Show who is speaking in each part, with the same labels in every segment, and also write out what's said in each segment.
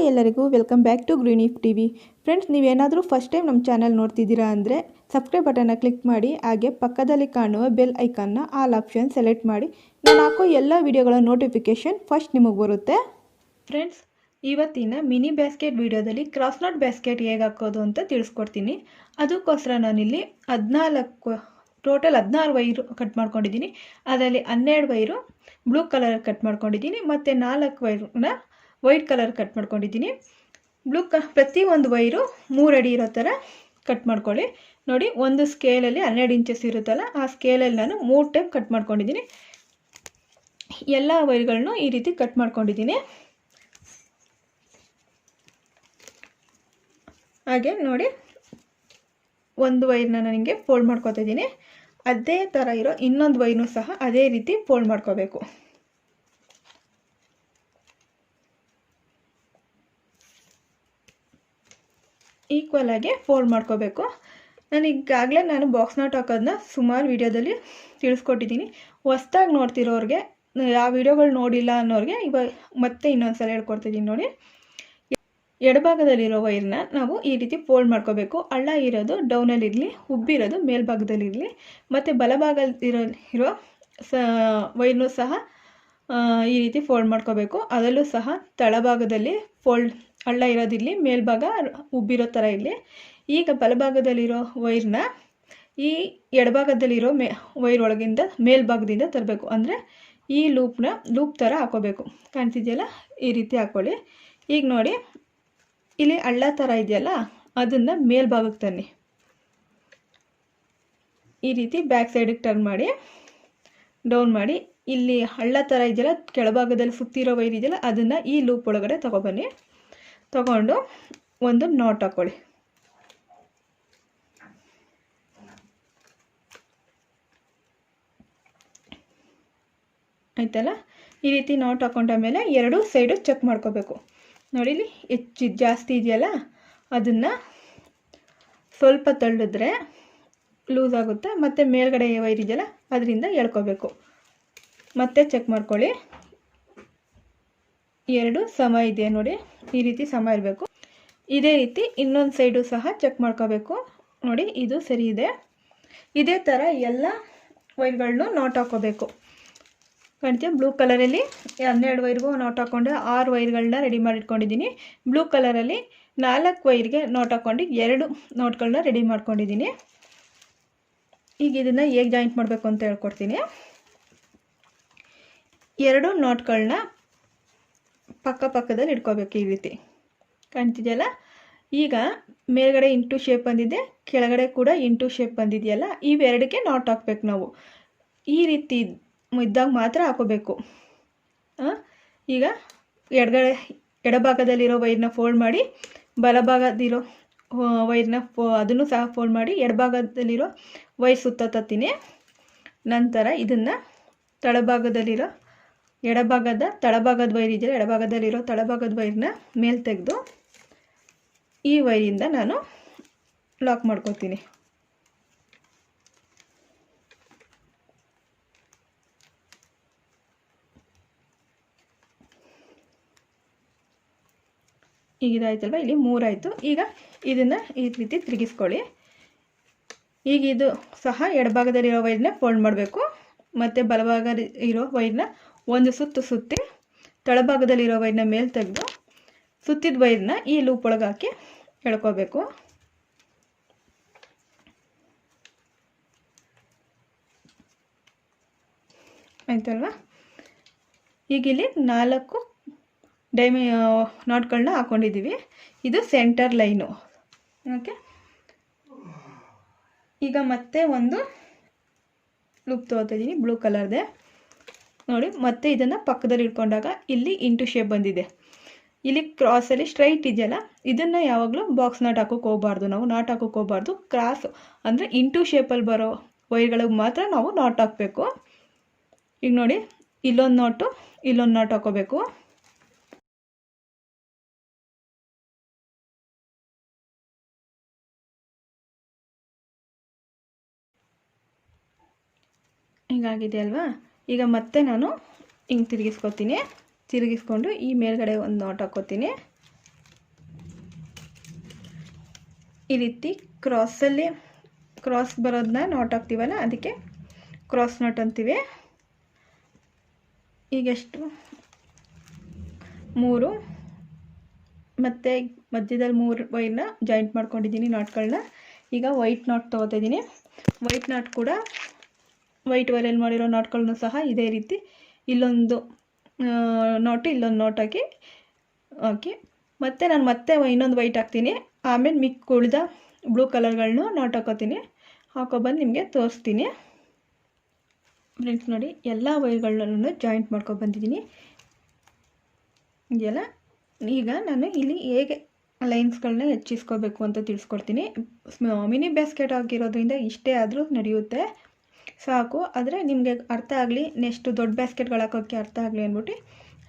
Speaker 1: ಎಲ್ಲರಿಗೂ welcome back to green if TV. Friends, ನೀವೇನಾದರೂ first time ನಮ್ಮ ಚಾನಲ್ ನೋಡ್ತಿದ್ದೀರಾ ಅಂದರೆ ಸಬ್ಸ್ಕ್ರೈಬ್ ಬಟನ್ನ ಕ್ಲಿಕ್ ಮಾಡಿ, ಹಾಗೆ ಪಕ್ಕದಲ್ಲಿ ಕಾಣುವ ಬೆಲ್ ಐಕನ್ನ ಆಲ್ ಆಪ್ಷನ್ ಸೆಲೆಕ್ಟ್ ಮಾಡಿ. ನಾನು ಹಾಕೋ ಎಲ್ಲ ವಿಡಿಯೋಗಳ ನೋಟಿಫಿಕೇಷನ್ ಫಸ್ಟ್ ನಿಮಗೆ ಬರುತ್ತೆ. ಫ್ರೆಂಡ್ಸ್, ಇವತ್ತಿನ ಮಿನಿ ಬ್ಯಾಸ್ಕೆಟ್ ವಿಡಿಯೋದಲ್ಲಿ ಕ್ರಾಸ್ ನಾಟ್ ಬ್ಯಾಸ್ಕೆಟ್ ಹೇಗೆ ಹಾಕೋದು ಅಂತ ತಿಳಿಸ್ಕೊಡ್ತೀನಿ. ಅದಕ್ಕೋಸ್ಕರ ನಾನಿಲ್ಲಿ ಟೋಟಲ್ 16 ವೈರು ಕಟ್ ಮಾಡ್ಕೊಂಡಿದ್ದೀನಿ. ಅದರಲ್ಲಿ 12 ವೈರು ಬ್ಲೂ ಕಲರ್ ಕಟ್ ಮಾಡ್ಕೊಂಡಿದ್ದೀನಿ ಮತ್ತು 4 ವೈರನ್ನ ವೈಟ್ ಕಲರ್ ಕಟ್ ಮಾಡ್ಕೊಂಡಿದ್ದೀನಿ. ಪ್ರತಿ ಒಂದು ವೈರು 3 ಅಡಿ ಇರೋ ಥರ ಕಟ್ ಮಾಡ್ಕೊಳ್ಳಿ. ನೋಡಿ, ಒಂದು ಸ್ಕೇಲಲ್ಲಿ 12 ಇಂಚಸ್ ಇರುತ್ತಲ್ಲ, ಆ ಸ್ಕೇಲಲ್ಲಿ ನಾನು 3 ಟೈಮ್ ಕಟ್ ಮಾಡ್ಕೊಂಡಿದ್ದೀನಿ. ಎಲ್ಲ ವೈರ್ಗಳನ್ನು ಈ ರೀತಿ ಕಟ್ ಮಾಡ್ಕೊಂಡಿದ್ದೀನಿ. ಹಾಗೆ ನೋಡಿ, ಒಂದು ವೈರ್ನ ನನಗೆ ಫೋಲ್ಡ್ ಮಾಡ್ಕೊತಾ ಇದ್ದೀನಿ. ಅದೇ ಥರ ಇರೋ ಇನ್ನೊಂದು ವೈರ್ನೂ ಸಹ ಅದೇ ರೀತಿ ಫೋಲ್ಡ್ ಮಾಡ್ಕೋಬೇಕು. ಈಕ್ವಲ್ ಆಗಿ ಫೋಲ್ಡ್ ಮಾಡ್ಕೋಬೇಕು. ನಾನು ಬಾಕ್ಸ್ ನಾಟ್ ಹಾಕೋದನ್ನ ಸುಮಾರು ವಿಡಿಯೋದಲ್ಲಿ ತಿಳಿಸ್ಕೊಟ್ಟಿದ್ದೀನಿ. ಹೊಸ್ದಾಗಿ ನೋಡ್ತಿರೋರಿಗೆ, ಆ ವಿಡಿಯೋಗಳು ನೋಡಿಲ್ಲ ಅನ್ನೋರಿಗೆ ಇವಾಗ ಮತ್ತೆ ಇನ್ನೊಂದು ಸಲ ಹೇಳ್ಕೊಡ್ತಿದ್ದೀನಿ. ನೋಡಿ, ಎಡಭಾಗದಲ್ಲಿರೋ ವೈರ್ನ ನಾವು ಈ ರೀತಿ ಫೋಲ್ಡ್ ಮಾಡ್ಕೋಬೇಕು. ಹಳ್ಳ ಇರೋದು ಡೌನಲ್ಲಿರಲಿ, ಉಬ್ಬಿರೋದು ಮೇಲ್ಭಾಗದಲ್ಲಿರಲಿ. ಮತ್ತು ಬಲಭಾಗದಲ್ಲಿರೋ ವೈರ್ನೂ ಸಹ ಈ ರೀತಿ ಫೋಲ್ಡ್ ಮಾಡ್ಕೋಬೇಕು. ಅದರಲ್ಲೂ ಸಹ ತಳಭಾಗದಲ್ಲಿ ಹಳ್ಳ ಇರೋದಿರಲಿ, ಮೇಲ್ಭಾಗ ಉಬ್ಬಿರೋ ಥರ ಇರಲಿ. ಈಗ ಬಲಭಾಗದಲ್ಲಿರೋ ವೈರ್ನ ಈ ಎಡಭಾಗದಲ್ಲಿರೋ ವೈರ್ ಒಳಗಿಂದ ಮೇಲ್ಭಾಗದಿಂದ ತರಬೇಕು. ಅಂದರೆ ಈ ಲೂಪ್ ಥರ ಹಾಕೋಬೇಕು. ಕಾಣ್ತಿದೆಯಲ್ಲ, ಈ ರೀತಿ ಹಾಕ್ಕೊಳ್ಳಿ. ಈಗ ನೋಡಿ, ಇಲ್ಲಿ ಹಳ್ಳ ಥರ ಇದೆಯಲ್ಲ, ಅದನ್ನು ಮೇಲ್ಭಾಗಕ್ಕೆ ತನ್ನಿ. ಈ ರೀತಿ ಬ್ಯಾಕ್ ಸೈಡಿಗೆ ಟರ್ನ್ ಮಾಡಿ ಡೌನ್ ಮಾಡಿ, ಇಲ್ಲಿ ಹಳ್ಳ ಥರ ಇದೆಯಲ್ಲ, ಕೆಳಭಾಗದಲ್ಲಿ ಸುತ್ತಿರೋ ವೈರ್ ಇದೆಯಲ್ಲ, ಅದನ್ನು ಈ ಲೂಪ್ ಒಳಗಡೆ ತಗೊಬನ್ನಿ. ತಗೊಂಡು ಒಂದು ನಾಟ್ ಹಾಕ್ಕೊಳ್ಳಿ. ಆಯ್ತಲ್ಲ, ಈ ರೀತಿ ನಾಟ್ ಹಾಕೊಂಡ ಮೇಲೆ ಎರಡು ಸೈಡು ಚೆಕ್ ಮಾಡ್ಕೋಬೇಕು. ನೋಡಿ, ಇಲ್ಲಿ ಜಾಸ್ತಿ ಇದೆಯಲ್ಲ, ಅದನ್ನು ಸ್ವಲ್ಪ ತಳ್ಳಿದ್ರೆ ಲೂಸ್ ಆಗುತ್ತೆ. ಮತ್ತು ಮೇಲ್ಗಡೆ ವೈರ್ ಇದೆಯಲ್ಲ, ಅದರಿಂದ ಎಳ್ಕೋಬೇಕು. ಮತ್ತೆ ಚೆಕ್ ಮಾಡ್ಕೊಳ್ಳಿ, ಎರಡು ಸಮ ಇದೆ. ನೋಡಿ, ಈ ರೀತಿ ಸಮ ಇರಬೇಕು. ಇದೇ ರೀತಿ ಇನ್ನೊಂದು ಸೈಡು ಸಹ ಚೆಕ್ ಮಾಡ್ಕೋಬೇಕು. ನೋಡಿ, ಇದು ಸರಿ ಇದೆ. ಇದೇ ಥರ ಎಲ್ಲ ವೈರ್ಗಳನ್ನು ನಾಟ್ ಹಾಕೋಬೇಕು. ಕಾಣ್ತೀಯ, ಬ್ಲೂ ಕಲರಲ್ಲಿ 12 ವೈರ್ಗೂ ನಾಟ್ ಹಾಕ್ಕೊಂಡು 6 ವೈರ್ಗಳನ್ನ ರೆಡಿ ಮಾಡಿಟ್ಕೊಂಡಿದ್ದೀನಿ. ಬ್ಲೂ ಕಲರಲ್ಲಿ 4 ವೈರ್ಗೆ ನಾಟ್ ಹಾಕ್ಕೊಂಡು 2 ನಾಟ್ಗಳನ್ನ ರೆಡಿ ಮಾಡ್ಕೊಂಡಿದ್ದೀನಿ. ಈಗ ಇದನ್ನು ಹೇಗೆ ಜಾಯಿಂಟ್ ಮಾಡಬೇಕು ಅಂತ ಹೇಳ್ಕೊಡ್ತೀನಿ. 2 ನಾಟ್ಗಳನ್ನ ಪಕ್ಕದಲ್ಲಿ ಇಟ್ಕೋಬೇಕು. ಈ ರೀತಿ ಕಾಣ್ತಿದೆಯಲ್ಲ. ಈಗ ಮೇಲ್ಗಡೆ ಇಂಟು ಶೇಪ್ ಬಂದಿದೆ, ಕೆಳಗಡೆ ಕೂಡ ಇಂಟು ಶೇಪ್ ಬಂದಿದೆಯಲ್ಲ, ಇವೆರಡಕ್ಕೆ ನಾಟ್ ಹಾಕ್ಬೇಕು ನಾವು. ಈ ರೀತಿ ಇದ್ದಾಗ ಮಾತ್ರ ಹಾಕೋಬೇಕು. ಈಗ ಎಡಭಾಗದಲ್ಲಿರೋ ವೈರ್ನ ಫೋಲ್ಡ್ ಮಾಡಿ, ಬಲಭಾಗದಿರೋ ವೈರ್ನ ಅದನ್ನು ಸಹ ಫೋಲ್ಡ್ ಮಾಡಿ ಎಡಭಾಗದಲ್ಲಿರೋ ವೈರ್ ಸುತ್ತ ತತ್ತೀನಿ. ನಂತರ ಇದನ್ನು ತಳಭಾಗದ ವೈರ್ ಇದೆಯಲ್ಲ, ಎಡಭಾಗದಲ್ಲಿರೋ ತಳಭಾಗದ ವೈರ್ನ ಮೇಲೆ ತೆಗೆದು ಈ ವೈರಿಂದ ನಾನು ಲಾಕ್ ಮಾಡ್ಕೊತೀನಿ. ಈಗ ಇದಾಯ್ತಲ್ವ, ಇಲ್ಲಿ 3 ಆಯಿತು. ಈಗ ಇದನ್ನು ಈ ರೀತಿ ತಿರುಗಿಸ್ಕೊಳ್ಳಿ. ಈಗ ಇದು ಸಹ ಎಡಭಾಗದಲ್ಲಿರೋ ವೈರ್ನ ಫೋಲ್ಡ್ ಮಾಡಬೇಕು. ಮತ್ತು ಬಲಭಾಗ ಇರೋ ವೈರ್ನ ಒಂದು ಸುತ್ತಿ ತಳಭಾಗದಲ್ಲಿರೋ ವೈರ್ನ ಮೇಲೆ ತೆಗೆದು ಸುತ್ತಿದ ವೈರ್ನ ಈ ಲೂಪ್ ಒಳಗೆ ಹಾಕಿ ಎಳ್ಕೋಬೇಕು. ಆಯ್ತಲ್ವ. ಈಗ ಇಲ್ಲಿ 4 ನಾಟ್ಗಳನ್ನ ಹಾಕ್ಕೊಂಡಿದ್ದೀವಿ. ಇದು ಸೆಂಟರ್ ಲೈನು. ಓಕೆ, ಈಗ ಮತ್ತೆ ಒಂದು ಲೂಪ್ ತೊಗೊತಾ ಇದ್ದೀನಿ, ಬ್ಲೂ ಕಲರ್ದೆ. ನೋಡಿ, ಮತ್ತೆ ಇದನ್ನು ಪಕ್ಕದಲ್ಲಿ ಇಟ್ಕೊಂಡಾಗ ಇಲ್ಲಿ ಇಂಟು ಶೇಪ್ ಬಂದಿದೆ. ಇಲ್ಲಿ ಕ್ರಾಸಲ್ಲಿ ಸ್ಟ್ರೈಟ್ ಇದೆಯಲ್ಲ, ಇದನ್ನು ಯಾವಾಗಲೂ ಬಾಕ್ಸ್ ನಾಟ್ ಹಾಕೋಕೆ ಹೋಗಬಾರ್ದು. ನಾವು ನಾಟ್ ಹಾಕೋಕೆ ಹೋಗಬಾರ್ದು. ಕ್ರಾಸ್ ಅಂದರೆ ಇಂಟು ಶೇಪಲ್ಲಿ ಬರೋ ವೈರ್ಗಳಿಗೆ ಮಾತ್ರ ನಾವು ನಾಟ್ ಹಾಕಬೇಕು. ಈಗ ನೋಡಿ, ಇಲ್ಲೊಂದು ನಾಟ್ ಹಾಕೋಬೇಕು. ಹೀಗಾಗಿದೆ ಅಲ್ವಾ. ಈಗ ಮತ್ತೆ ನಾನು ಹಿಂಗೆ ತಿರುಗಿಸ್ಕೊತೀನಿ. ತಿರುಗಿಸ್ಕೊಂಡು ಈ ಮೇಲ್ಗಡೆ ಒಂದು ನಾಟ್ ಹಾಕ್ಕೋತೀನಿ. ಈ ರೀತಿ ಕ್ರಾಸ್ ಬರೋದನ್ನ ನಾಟ್ ಹಾಕ್ತೀವಲ್ಲ, ಅದಕ್ಕೆ ಕ್ರಾಸ್ ನಾಟ್ ಅಂತೀವಿ. ಈಗೆಷ್ಟು 3 ಮತ್ತು ಮಧ್ಯದಲ್ಲಿ 3 ವೈರ್ನ ಜಾಯಿಂಟ್ ಮಾಡ್ಕೊಂಡಿದ್ದೀನಿ ನಾಟ್ಗಳನ್ನ. ಈಗ ವೈಟ್ ನಾಟ್ ತೊಗೋತಾ ಇದ್ದೀನಿ. ವೈಟ್ ನಾಟ್ ಕೂಡ ವೈಟ್ ವೈರಲ್ಲಿ ಮಾಡಿರೋ ನಾಟ್ಗಳನ್ನು ಸಹ ಇದೇ ರೀತಿ ಇಲ್ಲೊಂದು ನಾಟು ಇಲ್ಲೊಂದು ನಾಟ್ ಹಾಕಿ ಮತ್ತು ನಾನು ಮತ್ತೆ ಇನ್ನೊಂದು ವೈಟ್ ಹಾಕ್ತೀನಿ. ಆಮೇಲೆ ಉಳಿದ ಬ್ಲೂ ಕಲರ್ಗಳನ್ನೂ ನಾಟ್ ಹಾಕೋತೀನಿ. ಹಾಕೊಬಂದು ನಿಮಗೆ ತೋರಿಸ್ತೀನಿ. ಫ್ರೆಂಡ್ಸ್ ನೋಡಿ, ಎಲ್ಲ ವೈರ್ಗಳನ್ನೂ ಜಾಯಿಂಟ್ ಮಾಡ್ಕೊಬಂದಿದ್ದೀನಿ. ಇದೆಲ್ಲ ಈಗ ನಾನು ಇಲ್ಲಿ ಹೇಗೆ ಲೈನ್ಸ್ಗಳನ್ನ ಹೆಚ್ಚಿಸ್ಕೋಬೇಕು ಅಂತ ತಿಳಿಸ್ಕೊಡ್ತೀನಿ. ಮಿನಿ ಬ್ಯಾಸ್ಕೆಟ್ ಆಗಿರೋದ್ರಿಂದ ಇಷ್ಟೇ ಆದರೂ ನಡೆಯುತ್ತೆ, ಸಾಕು. ಆದರೆ ನಿಮಗೆ ಅರ್ಥ ಆಗಲಿ, ನೆಕ್ಸ್ಟ್ ದೊಡ್ಡ ಬ್ಯಾಸ್ಕೆಟ್ಗಳು ಹಾಕೋಕ್ಕೆ ಅರ್ಥ ಆಗಲಿ ಅಂದ್ಬಿಟ್ಟು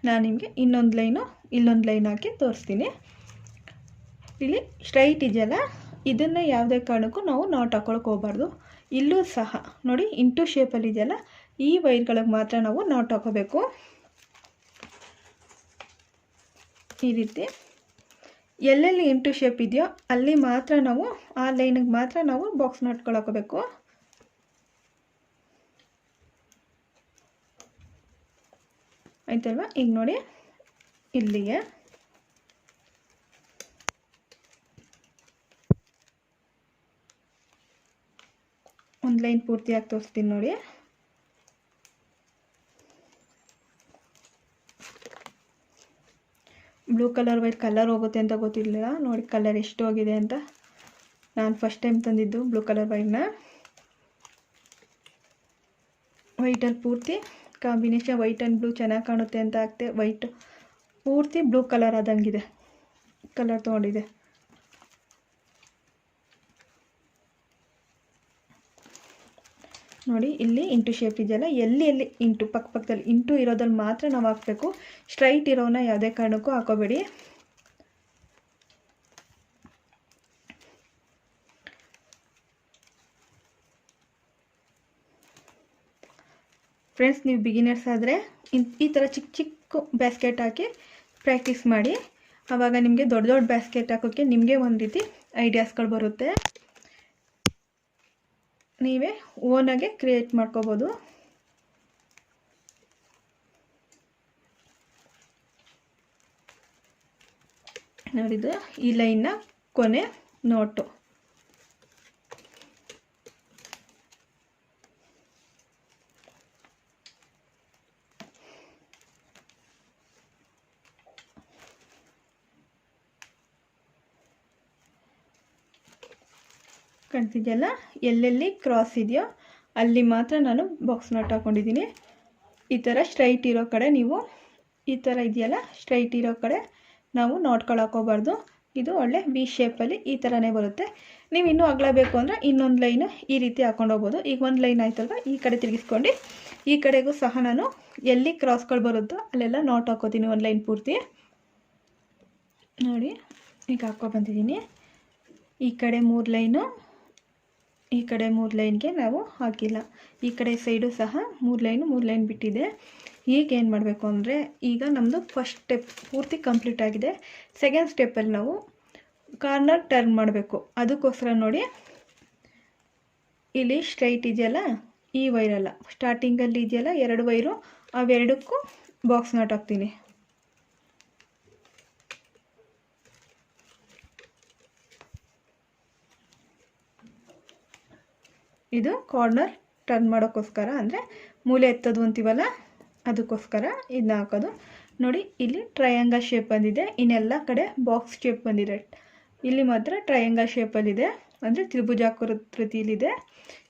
Speaker 1: ನಾನು ನಿಮಗೆ ಇನ್ನೊಂದು ಲೈನ್ ಹಾಕಿ ತೋರಿಸ್ತೀನಿ. ಇಲ್ಲಿ ಸ್ಟ್ರೈಟ್ ಇದೆಯಲ್ಲ, ಇದನ್ನು ಯಾವುದೇ ಕಾರಣಕ್ಕೂ ನಾವು ನಾಟ್ ಹಾಕೊಳಕ್ಕೆ ಹೋಗಬಾರ್ದು. ಇಲ್ಲೂ ಸಹ ನೋಡಿ ಇಂಟು ಶೇಪಲ್ಲಿ ಇದೆಯಲ್ಲ, ಈ ವೈರ್ಗಳಿಗೆ ಮಾತ್ರ ನಾವು ನಾಟ್ ಹಾಕೋಬೇಕು. ಈ ರೀತಿ ಎಲ್ಲೆಲ್ಲಿ ಇಂಟು ಶೇಪ್ ಇದೆಯೋ ಅಲ್ಲಿ ಮಾತ್ರ ನಾವು ಆ ಲೈನಿಗೆ ಮಾತ್ರ ನಾವು ಬಾಕ್ಸ್ ನಾಟ್ಗಳು ಹಾಕೋಬೇಕು. ಆಯ್ತಲ್ವ? ಈಗ ನೋಡಿ, ಇಲ್ಲಿಗೆ ಒಂದು ಲೈನ್ ಪೂರ್ತಿಯಾಗಿ ತೋರಿಸ್ತೀನಿ ನೋಡಿ. ಬ್ಲೂ ಕಲರ್ ವೈಟ್ ಕಲರ್ ಹೋಗುತ್ತೆ ಅಂತ ಗೊತ್ತಿರಲಿಲ್ಲ ನೋಡಿ, ಕಲರ್ ಎಷ್ಟು ಹೋಗಿದೆ ಅಂತ. ನಾನು ಫಸ್ಟ್ ಟೈಮ್ ತಂದಿದ್ದು ಬ್ಲೂ ಕಲರ್ ವೈಟ್ನ. ವೈಟಲ್ಲಿ ಪೂರ್ತಿ ಕಾಂಬಿನೇಷನ್ ವೈಟ್ ಆ್ಯಂಡ್ ಬ್ಲೂ ಚೆನ್ನಾಗಿ ಕಾಣುತ್ತೆ ಅಂತ ಹಾಕ್ತೆ. ವೈಟ್ ಪೂರ್ತಿ ಬ್ಲೂ ಕಲರ್ ಆದಂಗಿದೆ, ಕಲರ್ ತೊಗೊಂಡಿದೆ. ನೋಡಿ, ಇಲ್ಲಿ ಇಂಟು ಶೇಪ್ ಇದೆಯಲ್ಲ, ಎಲ್ಲಿ ಇಂಟು ಪಕ್ಕದಲ್ಲಿ ಇಂಟು ಇರೋದ್ರಲ್ಲಿ ಮಾತ್ರ ನಾವು ಹಾಕಬೇಕು. ಸ್ಟ್ರೈಟ್ ಇರೋನ ಯಾವುದೇ ಕಾರಣಕ್ಕೂ ಹಾಕೋಬೇಡಿ. ಫ್ರೆಂಡ್ಸ್, ನೀವು ಬಿಗಿನರ್ಸ್ ಆದರೆ ಈ ಥರ ಚಿಕ್ಕ ಚಿಕ್ಕ ಬ್ಯಾಸ್ಕೆಟ್ ಹಾಕಿ ಪ್ರಾಕ್ಟೀಸ್ ಮಾಡಿ. ಆವಾಗ ನಿಮಗೆ ದೊಡ್ಡ ದೊಡ್ಡ ಬ್ಯಾಸ್ಕೆಟ್ ಹಾಕೋಕ್ಕೆ ನಿಮಗೆ ಒಂದು ರೀತಿ ಐಡಿಯಾಸ್ಗಳು ಬರುತ್ತೆ. ನೀವೇ ಓನಾಗೆ ಕ್ರಿಯೇಟ್ ಮಾಡ್ಕೋಬೋದು. ನೋಡಿದ್ದು ಈ ಲೈನ್ನ ಕೊನೆ ನೋಟು. ಕಾಣ್ತಿದೆಯಲ್ಲ, ಎಲ್ಲೆಲ್ಲಿ ಕ್ರಾಸ್ ಇದೆಯೋ ಅಲ್ಲಿ ಮಾತ್ರ ನಾನು ಬಾಕ್ಸ್ ನಾಟ್ ಹಾಕ್ಕೊಂಡಿದ್ದೀನಿ. ಈ ಥರ ಸ್ಟ್ರೈಟ್ ಇರೋ ಕಡೆ ನೀವು ಈ ಥರ ಇದೆಯಲ್ಲ, ಸ್ಟ್ರೈಟ್ ಇರೋ ಕಡೆ ನಾವು ನಾಟ್ಗಳು ಹಾಕೋಬಾರ್ದು. ಇದು ಒಳ್ಳೆ ವಿ ಶೇಪಲ್ಲಿ ಈ ಥರನೇ ಬರುತ್ತೆ. ನೀವು ಇನ್ನೂ ಅಗಲಬೇಕು ಅಂದರೆ ಇನ್ನೊಂದು ಲೈನು ಈ ರೀತಿ ಹಾಕೊಂಡು ಹೋಗ್ಬೋದು. ಈಗ ಒಂದು ಲೈನ್ ಆಯ್ತಲ್ವ, ಈ ಕಡೆ ತಿರುಗಿಸ್ಕೊಂಡು ಈ ಕಡೆಗೂ ಸಹ ನಾನು ಎಲ್ಲಿ ಕ್ರಾಸ್ಗಳು ಬರುತ್ತೋ ಅಲ್ಲೆಲ್ಲ ನಾಟ್ ಹಾಕೋತೀನಿ ಒಂದು ಲೈನ್ ಪೂರ್ತಿ. ನೋಡಿ, ಈಗ ಹಾಕ್ಕೊಬಂದಿದ್ದೀನಿ. ಈ ಕಡೆ 3 ಲೈನು, ಈ ಕಡೆ 3 ಲೈನ್ಗೆ ನಾವು ಹಾಕಿಲ್ಲ. ಈ ಕಡೆ ಸೈಡು ಸಹ 3 ಲೈನ್ ಬಿಟ್ಟಿದೆ. ಈಗ ಏನು ಮಾಡಬೇಕು ಅಂದರೆ, ಈಗ ನಮ್ಮದು ಫಸ್ಟ್ ಸ್ಟೆಪ್ ಪೂರ್ತಿ ಕಂಪ್ಲೀಟ್ ಆಗಿದೆ. ಸೆಕೆಂಡ್ ಸ್ಟೆಪ್ಪಲ್ಲಿ ನಾವು ಕಾರ್ನರ್ ಟರ್ನ್ ಮಾಡಬೇಕು. ಅದಕ್ಕೋಸ್ಕರ ನೋಡಿ, ಇಲ್ಲಿ ಸ್ಟ್ರೈಟ್ ಇದೆಯಲ್ಲ, ಈ ವೈರಲ್ಲ, ಸ್ಟಾರ್ಟಿಂಗಲ್ಲಿ ಇದೆಯಲ್ಲ 2 ವೈರು, ಅವೆರಡಕ್ಕೂ ಬಾಕ್ಸ್ ನಾಟ್ ಹಾಕ್ತೀನಿ. ಇದು ಕಾರ್ನರ್ ಟರ್ನ್ ಮಾಡೋಕ್ಕೋಸ್ಕರ, ಅಂದರೆ ಮೂಲೆ ಎತ್ತೋದು ಅಂತೀವಲ್ಲ ಅದಕ್ಕೋಸ್ಕರ ಇದನ್ನ ಹಾಕೋದು. ನೋಡಿ, ಇಲ್ಲಿ ಟ್ರಯಾಂಗಲ್ ಶೇಪ್ ಬಂದಿದೆ, ಇನ್ನೆಲ್ಲ ಕಡೆ ಬಾಕ್ಸ್ ಶೇಪ್ ಬಂದಿದೆ. ಇಲ್ಲಿ ಮಾತ್ರ ಟ್ರಯಾಂಗಲ್ ಶೇಪಲ್ಲಿದೆ, ಅಂದರೆ ತ್ರಿಭುಜಾಕೃತಿಯಲ್ಲಿದೆ.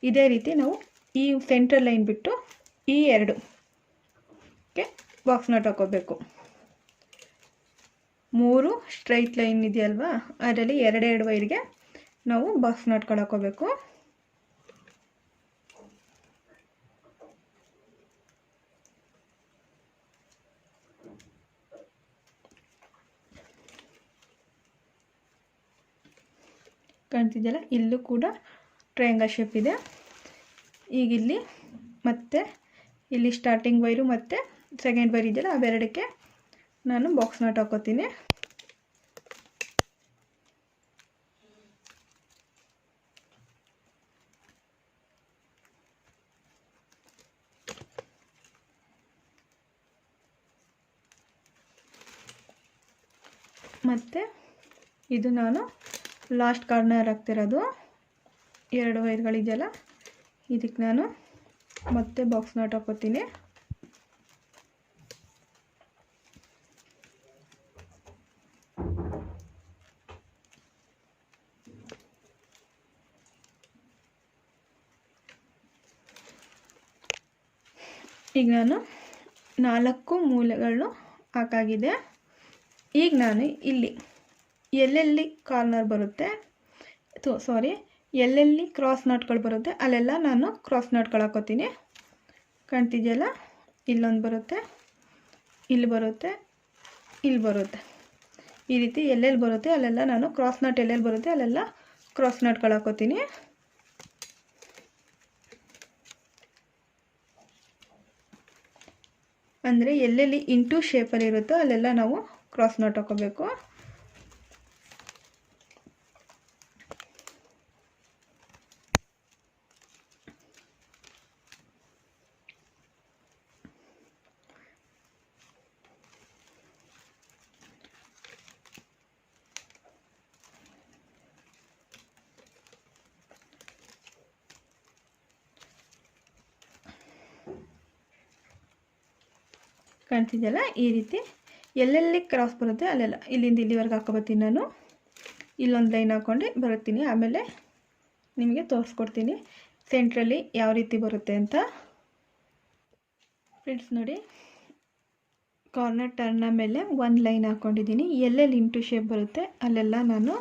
Speaker 1: ಇದೇ ರೀತಿ ನಾವು ಈ ಸೆಂಟ್ರಲ್ ಲೈನ್ ಬಿಟ್ಟು ಈ 2ಕ್ಕೆ ಬಾಕ್ಸ್ ನಾಟ್ ಹಾಕೋಬೇಕು. 3 ಸ್ಟ್ರೈಟ್ ಲೈನ್ ಇದೆಯಲ್ವಾ, ಅದರಲ್ಲಿ 2 ವೈರ್ಗೆ ನಾವು ಬಾಕ್ಸ್ ನಾಟ್ಗಳು ಹಾಕೋಬೇಕು. ಕಾಣ್ತಿದೆಯಲ್ಲ, ಇಲ್ಲೂ ಕೂಡ ಟ್ರಯಾಂಗಲ್ ಶೇಪ್ ಇದೆ. ಈಗ ಇಲ್ಲಿ ಮತ್ತೆ ಇಲ್ಲಿ ಸ್ಟಾರ್ಟಿಂಗ್ ವೈರು ಮತ್ತು ಸೆಕೆಂಡ್ ವೈರ್ ಇದೆಯಲ್ಲ, ಅವೆರಡಕ್ಕೆ ನಾನು ಬಾಕ್ಸ್ ನಾಟ್ ಹಾಕೋತೀನಿ. ಮತ್ತು ಇದು ನಾನು ಲಾಸ್ಟ್ ಕಾರ್ನರ್ ಹಾಕ್ತಿರೋದು 2 ವೈರ್ಗಳಿದೆಯಲ್ಲ, ಇದಕ್ಕೆ ನಾನು ಮತ್ತೆ ಬಾಕ್ಸ್ ನಾಟ್ ಹಾಕೋತೀನಿ. ಈಗ ನಾನು 4 ಮೂಲೆಗಳನ್ನು ಹಾಕಾಗಿದೆ. ಈಗ ನಾನು ಇಲ್ಲಿ ಎಲ್ಲೆಲ್ಲಿ ಕಾರ್ನರ್ ಬರುತ್ತೆ, ಎಲ್ಲೆಲ್ಲಿ ಕ್ರಾಸ್ ನಾಟ್ಗಳು ಬರುತ್ತೆ ಅಲ್ಲೆಲ್ಲ ನಾನು ಕ್ರಾಸ್ ನಾಟ್ಗಳು ಹಾಕೋತೀನಿ. ಕಾಣ್ತಿದೆಯಲ್ಲ, ಇಲ್ಲೊಂದು ಬರುತ್ತೆ, ಇಲ್ಲಿ ಬರುತ್ತೆ, ಇಲ್ಲಿ ಬರುತ್ತೆ. ಈ ರೀತಿ ಎಲ್ಲೆಲ್ಲಿ ಬರುತ್ತೆ ಅಲ್ಲೆಲ್ಲ ನಾನು ಕ್ರಾಸ್ ನಾಟ್ ಎಲ್ಲೆಲ್ಲಿ ಬರುತ್ತೆ ಅಲ್ಲೆಲ್ಲ ಕ್ರಾಸ್ ನಾಟ್ಗಳು ಹಾಕೋತೀನಿ. ಅಂದರೆ ಎಲ್ಲೆಲ್ಲಿ ಇಂಟು ಶೇಪಲ್ಲಿ ಇರುತ್ತೋ ಅಲ್ಲೆಲ್ಲ ನಾವು ಕ್ರಾಸ್ ನಾಟ್ ಹಾಕೋಬೇಕು. ಕಾಣ್ತಿದೆಯಲ್ಲ, ಈ ರೀತಿ ಎಲ್ಲೆಲ್ಲಿ ಕ್ರಾಸ್ ಬರುತ್ತೆ ಅಲ್ಲೆಲ್ಲ ಇಲ್ಲಿಂದ ಇಲ್ಲಿವರೆಗೆ ಹಾಕೋಬತ್ತೀನಿ. ನಾನು ಇಲ್ಲೊಂದು ಲೈನ್ ಹಾಕ್ಕೊಂಡು ಬರುತ್ತೀನಿ. ಆಮೇಲೆ ನಿಮಗೆ ತೋರಿಸ್ಕೊಡ್ತೀನಿ ಸೆಂಟ್ರಲ್ಲಿ ಯಾವ ರೀತಿ ಬರುತ್ತೆ ಅಂತ. ಫ್ರೆಂಡ್ಸ್ ನೋಡಿ, ಕಾರ್ನರ್ ಟರ್ನ ಮೇಲೆ ಒಂದು ಲೈನ್ ಹಾಕ್ಕೊಂಡಿದ್ದೀನಿ. ಎಲ್ಲೆಲ್ಲಿ ಇಂಟು ಶೇಪ್ ಬರುತ್ತೆ ಅಲ್ಲೆಲ್ಲ ನಾನು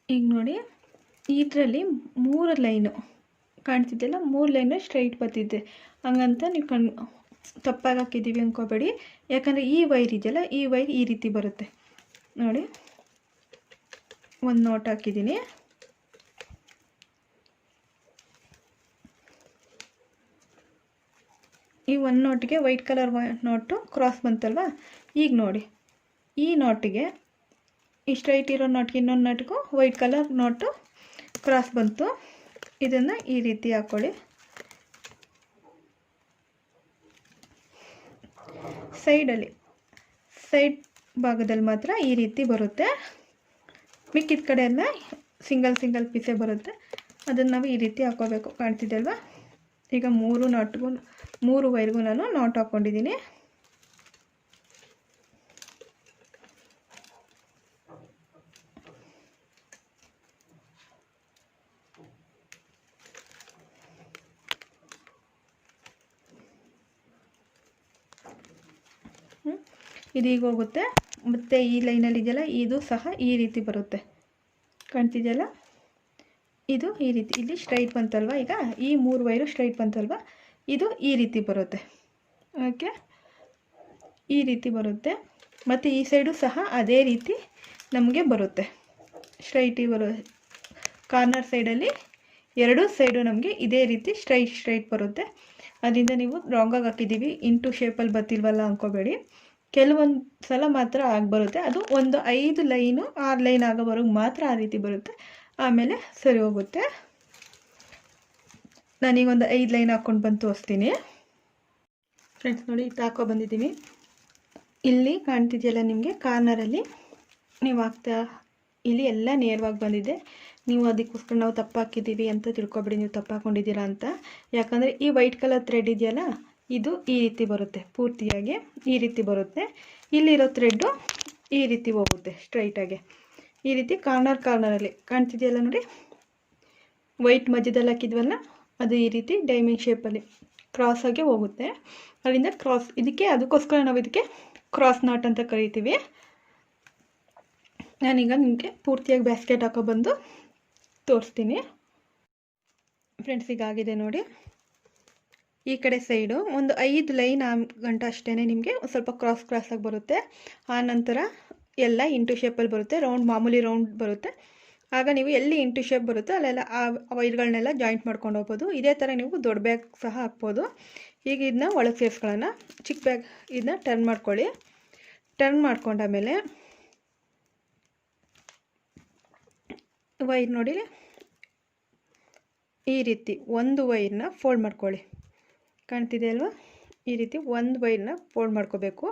Speaker 1: ಈಗ ನೋಡಿ, ಇದರಲ್ಲಿ 3 ಲೈನು ಕಾಣ್ತಿದ್ದೆಲ್ಲ, 3 ಲೈನು ಸ್ಟ್ರೈಟ್ ಬರ್ತಿದ್ದೆ. ಹಂಗಂತ ನೀವು ತಪ್ಪಾಗಿ ಹಾಕಿದ್ದೀವಿ ಅಂದ್ಕೋಬೇಡಿ. ಯಾಕಂದರೆ ಈ ವೈರ್ ಇದೆಯಲ್ಲ, ಈ ವೈರ್ ಈ ರೀತಿ ಬರುತ್ತೆ ನೋಡಿ. ಒಂದು ನೋಟ್ ಹಾಕಿದ್ದೀನಿ. ಈ ಒಂದು ನೋಟಿಗೆ ವೈಟ್ ಕಲರ್ ನೋಟು ಕ್ರಾಸ್ ಬಂತಲ್ವ. ಈಗ ನೋಡಿ, ಈ ನೋಟಿಗೆ ಈ ಸ್ಟ್ರೈಟ್ ಇರೋ ನೋಟ್ಗೆ ಇನ್ನೊಂದು ನೋಟ್ಗೂ ವೈಟ್ ಕಲರ್ ನೋಟು ಕ್ರಾಸ್ ಬಂತು. ಇದನ್ನು ಈ ರೀತಿ ಹಾಕ್ಕೊಳ್ಳಿ. ಸೈಡ್ ಭಾಗದಲ್ಲಿ ಮಾತ್ರ ಈ ರೀತಿ ಬರುತ್ತೆ. ಮಿಕ್ಕಿದ ಕಡೆ ಎಲ್ಲ ಸಿಂಗಲ್ ಪೀಸೇ ಬರುತ್ತೆ. ಅದನ್ನು ನಾವು ಈ ರೀತಿ ಹಾಕೋಬೇಕು. ಕಾಣ್ತಿದೆ ಅಲ್ವಾ. ಈಗ 3 ವೈರ್ಗೂ ನಾನು ನಾಟ್ ಹಾಕ್ಕೊಂಡಿದ್ದೀನಿ. ಇದೀಗ ಹೋಗುತ್ತೆ. ಮತ್ತು ಈ ಲೈನಲ್ಲಿ ಇದೆಯಲ್ಲ, ಇದು ಸಹ ಈ ರೀತಿ ಬರುತ್ತೆ. ಕಾಣ್ತಿದೆಯಲ್ಲ, ಇದು ಈ ರೀತಿ ಇಲ್ಲಿ ಸ್ಟ್ರೈಟ್ ಬಂತಲ್ವ. ಈಗ ಈ 3 ವೈರು ಸ್ಟ್ರೈಟ್ ಬಂತಲ್ವ, ಇದು ಈ ರೀತಿ ಬರುತ್ತೆ. ಓಕೆ, ಈ ರೀತಿ ಬರುತ್ತೆ. ಮತ್ತು ಈ ಸೈಡು ಸಹ ಅದೇ ರೀತಿ ನಮಗೆ ಬರುತ್ತೆ. ಸ್ಟ್ರೈಟಿ ಕಾರ್ನರ್ ಸೈಡಲ್ಲಿ 2 ಸೈಡು ನಮಗೆ ಇದೇ ರೀತಿ ಸ್ಟ್ರೈಟ್ ಬರುತ್ತೆ. ಅದರಿಂದ ನೀವು ರಾಂಗಾಗಿ ಹಾಕಿದ್ದೀವಿ, ಇಂಟು ಶೇಪಲ್ಲಿ ಬರ್ತಿಲ್ವಲ್ಲ ಅಂದ್ಕೋಬೇಡಿ. ಕೆಲವೊಂದು ಸಲ ಮಾತ್ರ ಆಗಿ ಬರುತ್ತೆ. ಅದು ಒಂದು 5 ಲೈನು 6 ಲೈನ್ ಆಗೋವರೆಗೂ ಮಾತ್ರ ಆ ರೀತಿ ಬರುತ್ತೆ. ಆಮೇಲೆ ಸರಿ ಹೋಗುತ್ತೆ. ನಾನೀಗೊಂದು 5 ಲೈನ್ ಹಾಕ್ಕೊಂಡು ಬಂದು ತೋರಿಸ್ತೀನಿ. ಫ್ರೆಂಡ್ಸ್ ನೋಡಿ, ಹಾಕೋ ಬಂದಿದ್ದೀನಿ. ಇಲ್ಲಿ ಕಾಣ್ತಿದೆಯಲ್ಲ ನಿಮಗೆ ಕಾರ್ನರಲ್ಲಿ ನೀವು ಇಲ್ಲಿ ಎಲ್ಲ ನೇರವಾಗಿ ಬಂದಿದೆ. ನೀವು ಅದಕ್ಕೋಸ್ಕರ ನಾವು ತಪ್ಪು ಹಾಕಿದ್ದೀವಿ ಅಂತ ತಿಳ್ಕೊಬೇಡಿ, ನೀವು ತಪ್ಪು ಹಾಕ್ಕೊಂಡಿದ್ದೀರಾ ಅಂತ. ಯಾಕಂದರೆ ಈ ವೈಟ್ ಕಲರ್ ಥ್ರೆಡ್ ಇದೆಯಲ್ಲ, ಇದು ಈ ರೀತಿ ಬರುತ್ತೆ, ಪೂರ್ತಿಯಾಗಿ ಈ ರೀತಿ ಬರುತ್ತೆ. ಇಲ್ಲಿರೋ ಥ್ರೆಡ್ಡು ಈ ರೀತಿ ಹೋಗುತ್ತೆ ಸ್ಟ್ರೈಟಾಗಿ. ಈ ರೀತಿ ಕಾರ್ನರಲ್ಲಿ ಕಾಣ್ತಿದೆಯಲ್ಲ ನೋಡಿ, ವೈಟ್ ಮಧ್ಯದಲ್ಲಿ ಹಾಕಿದ್ವಲ್ಲ, ಅದು ಈ ರೀತಿ ಡೈಮಂಡ್ ಶೇಪಲ್ಲಿ ಕ್ರಾಸಾಗಿ ಹೋಗುತ್ತೆ. ಅಲ್ಲಿಂದ ಅದಕ್ಕೋಸ್ಕರ ನಾವು ಇದಕ್ಕೆ ಕ್ರಾಸ್ ನಾಟ್ ಅಂತ ಕರಿತೀವಿ. ನಾನೀಗ ನಿಮಗೆ ಪೂರ್ತಿಯಾಗಿ ಬ್ಯಾಸ್ಕೆಟ್ ಹಾಕೊಬಂದು ತೋರಿಸ್ತೀನಿ. ಫ್ರೆಂಡ್ಸ್, ಈಗಾಗಿದೆ ನೋಡಿ. ಈ ಕಡೆ ಸೈಡು ಒಂದು 5 ಲೈನ್ ಗಂಟ ಅಷ್ಟೇ ನಿಮಗೆ ಸ್ವಲ್ಪ ಕ್ರಾಸಾಗಿ ಬರುತ್ತೆ. ಆ ನಂತರ ಎಲ್ಲ ಇಂಟು ಶೇಪಲ್ಲಿ ಬರುತ್ತೆ. ಮಾಮೂಲಿ ರೌಂಡ್ ಬರುತ್ತೆ. ಆಗ ನೀವು ಎಲ್ಲಿ ಇಂಟು ಶೇಪ್ ಬರುತ್ತೋ ಅಲ್ಲೆಲ್ಲ ಆ ವೈರ್ಗಳನ್ನೆಲ್ಲ ಜಾಯಿಂಟ್ ಮಾಡ್ಕೊಂಡು ಹೋಗ್ಬೋದು. ಇದೇ ಥರ ನೀವು ದೊಡ್ಡ ಬ್ಯಾಗ್ ಸಹ ಹಾಕ್ಬೋದು. ಈಗ ಇದನ್ನ ಒಳಗೆ ಸೇರಿಸ್ಕೊಳ್ಳೋಣ. ಚಿಕ್ಕ ಬ್ಯಾಗ್ ಇದನ್ನ ಟರ್ನ್ ಮಾಡ್ಕೊಳ್ಳಿ. ಟರ್ನ್ ಮಾಡ್ಕೊಂಡಾಮೇಲೆ ವೈರ್ ನೋಡಿ, ಈ ರೀತಿ ಒಂದು ವೈರ್ನ ಫೋಲ್ಡ್ ಮಾಡ್ಕೊಳ್ಳಿ. ಕಾಣ್ತಿದೆ ಅಲ್ವಾ, ಈ ರೀತಿ ಒಂದು ವೈರ್ನ ಫೋಲ್ಡ್ ಮಾಡ್ಕೋಬೇಕು.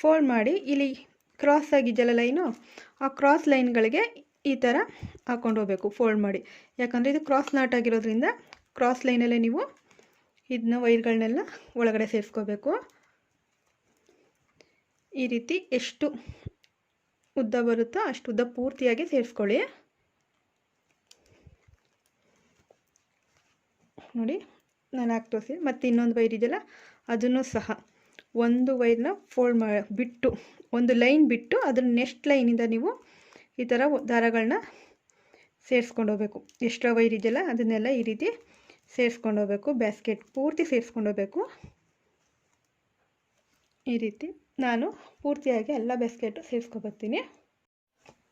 Speaker 1: ಫೋಲ್ಡ್ ಮಾಡಿ ಇಲ್ಲಿ ಕ್ರಾಸ್ ಆಗಿದೆಯಲ್ಲ ಲೈನು, ಆ ಕ್ರಾಸ್ ಲೈನ್ಗಳಿಗೆ ಈ ಥರ ಹಾಕ್ಕೊಂಡು ಹೋಗಬೇಕು ಫೋಲ್ಡ್ ಮಾಡಿ. ಯಾಕಂದರೆ ಇದು ಕ್ರಾಸ್ ನಾಟ್ ಆಗಿರೋದ್ರಿಂದ ಕ್ರಾಸ್ ಲೈನಲ್ಲೇ ನೀವು ಇದನ್ನ ವೈರ್ಗಳನ್ನೆಲ್ಲ ಒಳಗಡೆ ಸೇರಿಸ್ಕೋಬೇಕು. ಈ ರೀತಿ ಎಷ್ಟು ಉದ್ದ ಬರುತ್ತೋ ಅಷ್ಟು ಉದ್ದ ಪೂರ್ತಿಯಾಗಿ ಸೇರಿಸ್ಕೊಳ್ಳಿ. ನೋಡಿ ನಾನು ಹಾಕಿ ತೋರಿಸಿ. ಮತ್ತು ಇನ್ನೊಂದು ವೈರ್ ಇದೆಯಲ್ಲ ಅದನ್ನು ಸಹ ಒಂದು ವೈರ್ನ ಫೋಲ್ಡ್ ಬಿಟ್ಟು ಒಂದು ಲೈನ್ ಬಿಟ್ಟು ಅದನ್ನ ನೆಕ್ಸ್ಟ್ ಲೈನಿಂದ ನೀವು ಈ ಥರ ದಾರಗಳನ್ನ ಸೇರಿಸ್ಕೊಂಡು ಹೋಗಬೇಕು. ಎಕ್ಸ್ಟ್ರಾ ವೈರ್ ಇದೆಯಲ್ಲ ಅದನ್ನೆಲ್ಲ ಈ ರೀತಿ ಸೇರಿಸ್ಕೊಂಡು ಹೋಗಬೇಕು. ಬ್ಯಾಸ್ಕೆಟ್ ಪೂರ್ತಿ ಸೇರಿಸ್ಕೊಂಡು ಹೋಗಬೇಕು. ಈ ರೀತಿ ನಾನು ಪೂರ್ತಿಯಾಗಿ ಎಲ್ಲ ಬ್ಯಾಸ್ಕೆಟು ಸೇರಿಸ್ಕೊಬರ್ತೀನಿ.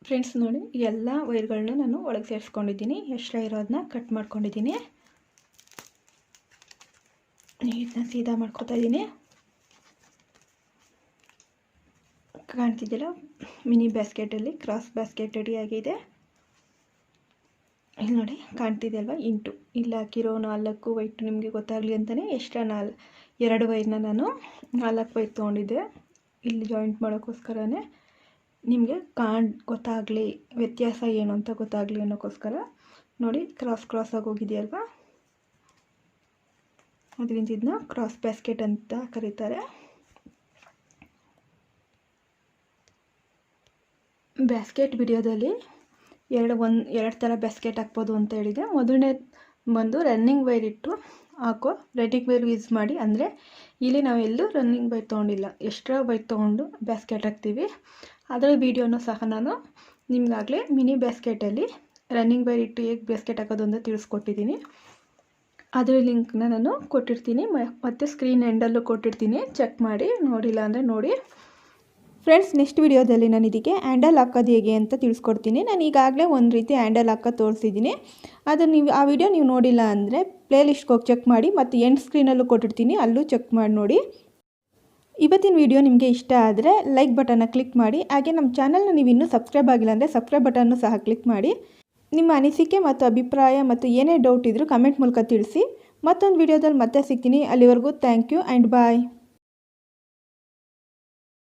Speaker 1: ಫ್ರೆಂಡ್ಸ್ ನೋಡಿ, ಎಲ್ಲ ವೈರ್ಗಳನ್ನ ನಾನು ಒಳಗೆ ಸೇರಿಸ್ಕೊಂಡಿದ್ದೀನಿ. ಎಕ್ಸ್ಟ್ರಾ ಇರೋದನ್ನ ಕಟ್ ಮಾಡ್ಕೊಂಡಿದ್ದೀನಿ. ಇದನ್ನ ಸೀದಾ ಮಾಡ್ಕೊತಾ ಇದ್ದೀನಿ. ಕಾಣ್ತಿದ್ದಿಲ್ಲ, ಮಿನಿ ಬ್ಯಾಸ್ಕೆಟಲ್ಲಿ ಕ್ರಾಸ್ ಬ್ಯಾಸ್ಕೆಟ್ ರೆಡಿಯಾಗಿದೆ. ಇಲ್ಲಿ ನೋಡಿ ಕಾಣ್ತಿದೆಯಲ್ವ, ಇಂಟು ಇಲ್ಲಿ ಹಾಕಿರೋ 4 ವೈಟ್ ನಿಮಗೆ ಗೊತ್ತಾಗಲಿ ಅಂತಲೇ ಎಕ್ಸ್ಟ್ರಾ 2 ವೈರ್ನ ನಾನು 4 ವೈರ್ ತೊಗೊಂಡಿದ್ದೆ. ಇಲ್ಲಿ ಜಾಯಿಂಟ್ ಮಾಡೋಕ್ಕೋಸ್ಕರನೇ ನಿಮಗೆ ಗೊತ್ತಾಗಲಿ ವ್ಯತ್ಯಾಸ ಏನು ಅಂತ ಗೊತ್ತಾಗಲಿ ಅನ್ನೋಕ್ಕೋಸ್ಕರ. ನೋಡಿ ಕ್ರಾಸ್ ಆಗೋಗಿದೆಯಲ್ವ, ಅದರಿಂದ ಇದನ್ನ ಕ್ರಾಸ್ ಬ್ಯಾಸ್ಕೆಟ್ ಅಂತ ಕರೀತಾರೆ. ಬ್ಯಾಸ್ಕೆಟ್ ವಿಡಿಯೋದಲ್ಲಿ ಎರಡು ಥರ ಬ್ಯಾಸ್ಕೆಟ್ ಹಾಕ್ಬೋದು ಅಂತ ಹೇಳಿದೆ. ಮೊದಲನೇ ಬಂದು ರನ್ನಿಂಗ್ ವೈರ್ ಇಟ್ಟು ಹಾಕೋ ರನ್ನಿಂಗ್ ವೈರ್ ಯೂಸ್ ಮಾಡಿ. ಅಂದರೆ ಇಲ್ಲಿ ನಾವೆಲ್ಲೂ ರನ್ನಿಂಗ್ ವೈರ್ ತೊಗೊಂಡಿಲ್ಲ, ಎಕ್ಸ್ಟ್ರಾ ವೈರ್ ತೊಗೊಂಡು ಬ್ಯಾಸ್ಕೆಟ್ ಹಾಕ್ತೀವಿ. ಅದರ ವಿಡಿಯೋನೂ ಸಹ ನಾನು ನಿಮಗಾಗಲೇ ಮಿನಿ ಬ್ಯಾಸ್ಕೆಟಲ್ಲಿ ರನ್ನಿಂಗ್ ವೈರ್ ಇಟ್ಟು ಹೇಗೆ ಬ್ಯಾಸ್ಕೆಟ್ ಹಾಕೋದು ಅಂತ ತಿಳಿಸ್ಕೊಟ್ಟಿದ್ದೀನಿ. ಅದರ ಲಿಂಕ್ನ ನಾನು ಕೊಟ್ಟಿರ್ತೀನಿ, ಮತ್ತು ಸ್ಕ್ರೀನ್ ಎಂಡಲ್ಲೂ ಕೊಟ್ಟಿರ್ತೀನಿ. ಚೆಕ್ ಮಾಡಿ, ನೋಡಿಲ್ಲ ಅಂದರೆ ನೋಡಿ. ಫ್ರೆಂಡ್ಸ್, ನೆಕ್ಸ್ಟ್ ವಿಡಿಯೋದಲ್ಲಿ ನಾನು ಇದಕ್ಕೆ ಹ್ಯಾಂಡಲ್ ಹಾಕೋದು ಹೇಗೆ ಅಂತ ತಿಳಿಸ್ಕೊಡ್ತೀನಿ. ನಾನು ಈಗಾಗಲೇ ಒಂದು ರೀತಿ ಹ್ಯಾಂಡಲ್ ಹಾಕೋದು ತೋರಿಸಿದ್ದೀನಿ. ಅದನ್ನು ನೀವು ಆ ವಿಡಿಯೋ ನೀವು ನೋಡಿಲ್ಲ ಅಂದರೆ ಪ್ಲೇಲಿಸ್ಟ್ಗೆ ಹೋಗಿ ಚೆಕ್ ಮಾಡಿ, ಮತ್ತು ಎಂಡ್ ಸ್ಕ್ರೀನಲ್ಲೂ ಕೊಟ್ಟಿರ್ತೀನಿ, ಅಲ್ಲೂ ಚೆಕ್ ಮಾಡಿ ನೋಡಿ. ಇವತ್ತಿನ ವಿಡಿಯೋ ನಿಮಗೆ ಇಷ್ಟ ಆದರೆ ಲೈಕ್ ಬಟನ್ನ ಕ್ಲಿಕ್ ಮಾಡಿ. ಹಾಗೆ ನಮ್ಮ ಚಾನಲ್ನ ನೀವು ಇನ್ನೂ ಸಬ್ಸ್ಕ್ರೈಬ್ ಆಗಿಲ್ಲ ಅಂದರೆ ಸಬ್ಸ್ಕ್ರೈಬ್ ಬಟನ್ನು ಸಹ ಕ್ಲಿಕ್ ಮಾಡಿ. ನಿಮ್ಮ ಅನಿಸಿಕೆ ಮತ್ತು ಅಭಿಪ್ರಾಯ ಮತ್ತು ಏನೇ ಡೌಟ್ ಇದ್ದರೂ ಕಮೆಂಟ್ ಮೂಲಕ ತಿಳಿಸಿ. ಮತ್ತೊಂದು ವಿಡಿಯೋದಲ್ಲಿ ಮತ್ತೆ ಸಿಗ್ತೀನಿ. ಅಲ್ಲಿವರೆಗೂ ಥ್ಯಾಂಕ್ ಯು ಆ್ಯಂಡ್ ಬಾಯ್.